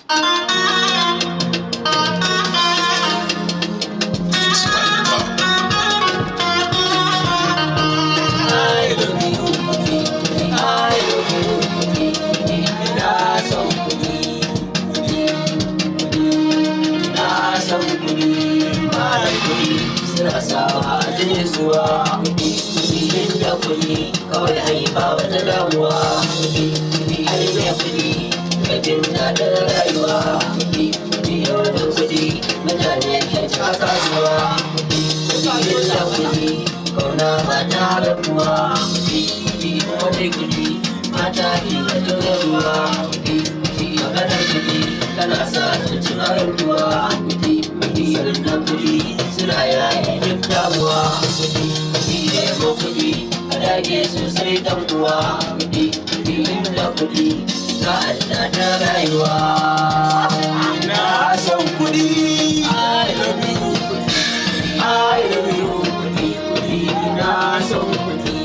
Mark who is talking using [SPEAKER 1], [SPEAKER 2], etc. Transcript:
[SPEAKER 1] Suna sawa a jinsuwa kuɗi da kuɗi kawai haifa wata damuwa kuɗi mai kuɗi ga jin daɗin rayuwa kuɗi yau da kuɗi mutane ke cika kasuwa kuɗi da kuɗi kauna ba ta rabuwa kuɗi wani kuɗi mata ke wata ruwa kuɗi maganar kuɗi tana sa ta cin arantuwa kuɗi da kuɗi suna yayin duk damuwa kuɗi nemo kuɗi a dage sosai dan uwa kuɗi da kuɗi na Allah ta rayuwa.
[SPEAKER 2] Na san kuɗi,
[SPEAKER 1] I love you kuɗi, I love you kuɗi, na san kuɗi.